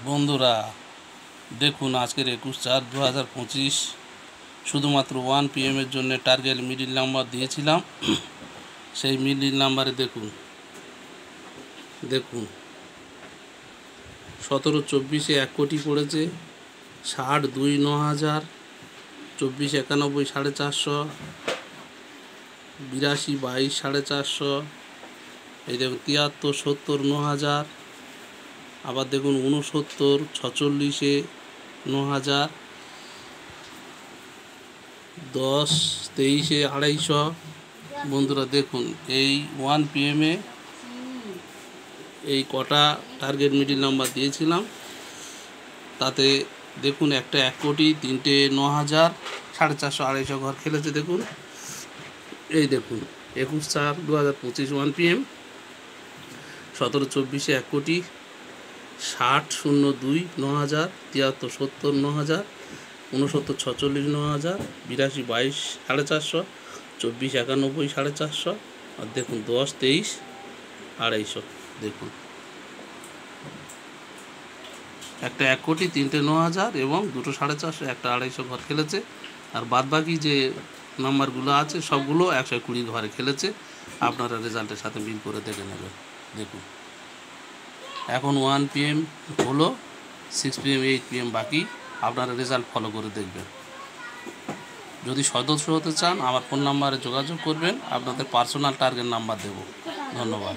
বন্ধুরা দেখুন, আজকের 21/4/2025 শুধুমাত্র 1 PM এর জন্য টার্গেট মিডিল নাম্বার দিয়েছিলাম। সেই মিডিল নাম্বারে দেখুন 17-24-এ 1 কোটি পড়েছে, 60-2-9,000, 24-91 450, 82-22 450, এই দেখুন 73-70 9,000, আবার দেখুন 69-46-এ 9,000, 10-23-এ 250। বন্ধুরা দেখুন, এই 1 PM-এ এই কটা টার্গেট মিডিল নাম্বার দিয়েছিলাম, তাতে দেখুন একটা 1 কোটি, 3টে 9,000, 450 250 ঘর খেলেছে। দেখুন, এই দেখুন 21/4/2025 1 PM, 17-24-এ 1 কোটি, 60-02 9,000, 73-70 9,000, 69-46 9,000, 82-22 450, 24-91 450, আর দেখুন 10-23 250। দেখুন একটা 1 কোটি, 3টে 9,000 এবং 2টো 450, একটা 250 ঘর খেলেছে। আর বাদবাকি যে নাম্বারগুলো আছে সবগুলো 120 ঘরে খেলেছে। আপনারা রেজাল্টের সাথে মিল করে দেখে নেবেন। দেখুন, এখন 1 PM হলো, 6 PM 8 PM বাকি। আপনারা রেজাল্ট ফলো করে দেখবেন। যদি সদস্য হতে চান আমার ফোন নাম্বারে যোগাযোগ করবেন, আপনাদের পার্সোনাল টার্গেট নাম্বার দেব। ধন্যবাদ।